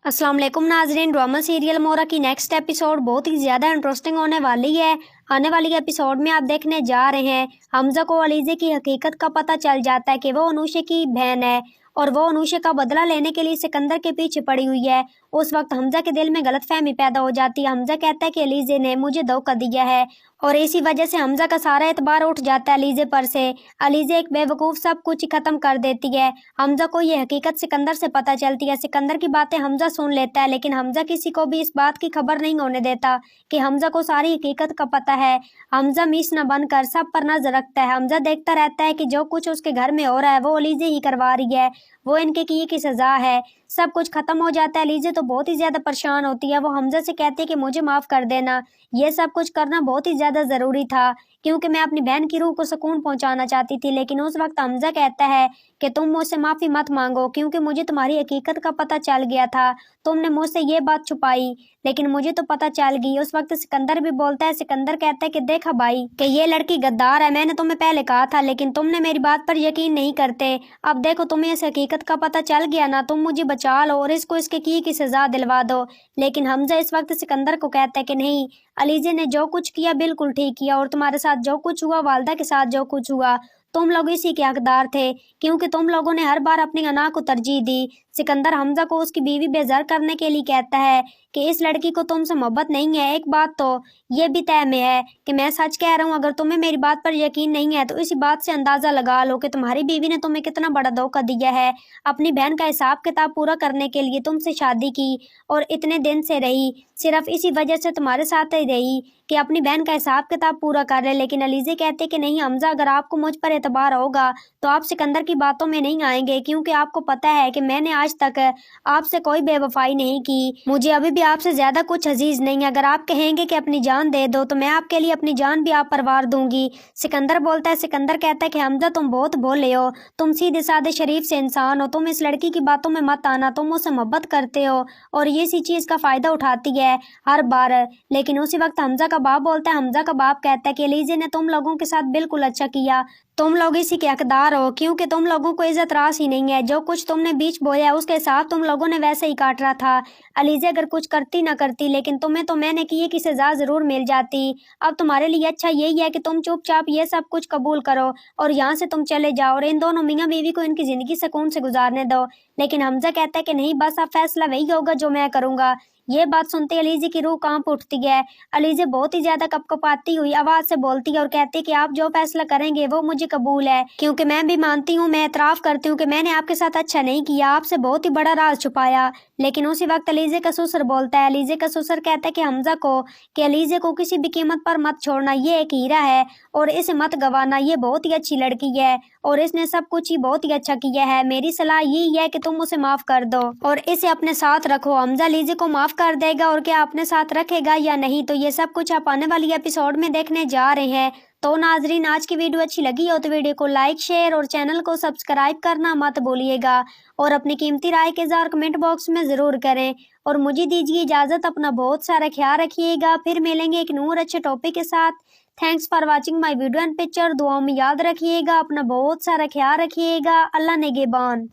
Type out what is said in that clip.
अस्सलाम वालेकुम नाजरीन। ड्रामा सीरियल मोरा की नेक्स्ट एपिसोड बहुत ही ज़्यादा इंटरेस्टिंग होने वाली है। आने वाली एपिसोड में आप देखने जा रहे हैं हमजा को अलीज़े की हकीकत का पता चल जाता है कि वो अनुषा की बहन है और वो अनुषा का बदला लेने के लिए सिकंदर के पीछे पड़ी हुई है। उस वक्त हमजा के दिल में गलतफहमी पैदा हो जाती है। हमजा कहता है कि अलीज़े ने मुझे धोखा दिया है और इसी वजह से हमजा का सारा एतबार उठ जाता है अलीज़े पर से। अलीज़े एक बेवकूफ़ सब कुछ ख़त्म कर देती है। हमजा को ये हकीकत सिकंदर से पता चलती है। सिकंदर की बातें हमजा सुन लेता है, लेकिन हमजा किसी को भी इस बात की खबर नहीं होने देता कि हमजा को सारी हकीकत का पता है। हमजा मिस न बनकर सब पर नजर रखता है। हमजा देखता रहता है कि जो कुछ उसके घर में हो रहा है वो अलीज़े ही करवा रही है, वो इनके किए की सजा है। सब कुछ खत्म हो जाता है। अलीज़े तो बहुत ही ज्यादा परेशान होती है। वो हमजा से कहती है कि मुझे माफ कर देना, ये सब कुछ करना बहुत ही ज्यादा जरूरी था क्योंकि मैं अपनी बहन की रूह को सुकून पहुंचाना चाहती थी। लेकिन उस वक्त हमजा कहता है कि तुम मुझसे माफी मत मांगो क्योंकि मुझे तुम्हारी हकीकत का पता चल गया था। तुमने मुझसे ये बात छुपाई लेकिन मुझे तो पता चल गई। उस वक्त सिकंदर भी बोलता है। सिकंदर कहता है कि देखा भाई कि ये लड़की गद्दार है, मैंने तुम्हें पहले कहा था लेकिन तुमने मेरी बात पर यकीन नहीं करते। अब देखो तुम्हें इस हकीकत का पता चल गया ना, तुम मुझे बचा लो और इसको इसके की सजा दिलवा दो। लेकिन हमजा इस वक्त सिकंदर को कहता है कि नहीं, अलीज़े ने जो कुछ किया बिल्कुल ठीक किया और तुम्हारे साथ जो कुछ हुआ, वालदा के साथ जो कुछ हुआ, तुम लोग इसी के हकदार थे क्योंकि तुम लोगों ने हर बार अपनी अना को तरजीह दी। सिकंदर हमजा को उसकी बीवी बेजार करने के लिए कहता है कि इस लड़की को तुमसे मोहब्बत नहीं है। एक बात तो ये भी तय में है कि मैं सच कह रहा हूँ, अगर तुम्हें मेरी बात पर यकीन नहीं है तो इसी बात से अंदाजा लगा लो कि तुम्हारी बीवी ने तुम्हें कितना बड़ा धोखा दिया है। अपनी बहन का हिसाब किताब पूरा करने के लिए तुमसे शादी की और इतने दिन से रही, सिर्फ इसी वजह से तुम्हारे साथ ही रही कि अपनी बहन का हिसाब किताब पूरा कर ले। लेकिन अलीज़े कहते कि नहीं हमजा, अगर आपको मुझ पर एतबार होगा तो आप सिकंदर की बातों में नहीं आएंगे क्योंकि आपको पता है कि मैंने आज तक आपसे कोई बेवफाई नहीं की, मुझे अभी भी आपसे ज्यादा कुछ अजीज नहीं है। अगर आप कहेंगे कि अपनी जान दे दो तो मैं आपके लिए अपनी जान भी आप परवार दूंगी। सिकंदर बोलता है। सिकंदर कहता है कि हमजा तुम बहुत भोले हो, तुम सीधे साधे शरीफ से इंसान हो, तुम इस लड़की की बातों में मत आना, तुम उससे मोहब्बत करते हो और ये इसी चीज का फायदा उठाती है हर बार। लेकिन उसी वक्त हमजा का बाप बोलता है। हमजा का बाप कहता है कि अलीज़े ने तुम लोगों के साथ बिल्कुल अच्छा किया, तुम लोग इसी के हकदार हो क्योंकि तुम लोगों को इज्जत रास ही नहीं है। जो कुछ तुमने बीच बोया उसके साथ तुम लोगों ने वैसे ही काट रहा था। अलीज़े अगर कुछ करती ना करती लेकिन तुम्हें तो मैंने किए की सजा जरूर मिल जाती। अब तुम्हारे लिए अच्छा यही है कि तुम चुपचाप ये सब कुछ कबूल करो और यहाँ से तुम चले जाओ और इन दोनों मियाँ बीवी को इनकी जिंदगी सुकून से गुजारने दो। लेकिन हमजा कहता है कि नहीं, बस अब फैसला वही होगा जो मैं करूँगा। ये बात सुनते अलीज़े की रूह कांप उठती है। अलीज़े बहुत ही ज्यादा कपकपाती हुई आवाज से बोलती है और कहती है कि आप जो फैसला करेंगे वो मुझे कबूल है क्योंकि मैं भी मानती हूँ, मैं एतराफ करती हूँ कि मैंने आपके साथ अच्छा नहीं किया, आपसे बहुत ही बड़ा राज छुपाया। लेकिन उसी वक्त अलीज़े का ससुर बोलता है। अलीज़े का ससुर कहता है कि हमजा को कि अलीज़े को किसी भी कीमत पर मत छोड़ना, ये एक हीरा है और इसे मत गवाना, ये बहुत ही अच्छी लड़की है और इसने सब कुछ ही बहुत ही अच्छा किया है। मेरी सलाह यही है कि तुम उसे माफ कर दो और इसे अपने साथ रखो। हमजा अलीज़े को माफ कर देगा और क्या अपने साथ रखेगा या नहीं, तो ये सब कुछ आप आने वाली एपिसोड में देखने जा रहे हैं। तो नाजरीन, आज की वीडियो अच्छी लगी हो तो वीडियो को लाइक, शेयर और चैनल को सब्सक्राइब करना मत भूलिएगा और अपनी कीमती राय के इज़हार कमेंट बॉक्स में ज़रूर करें और मुझे दीजिए इजाज़त। अपना बहुत सारा ख्याल रखिएगा। फिर मिलेंगे एक नूर अच्छे टॉपिक के साथ। Thanks for watching my video and picture. दुआओं में याद रखिएगा, अपना बहुत सारा ख्याल रखिएगा। अल्लाह नेगेबान।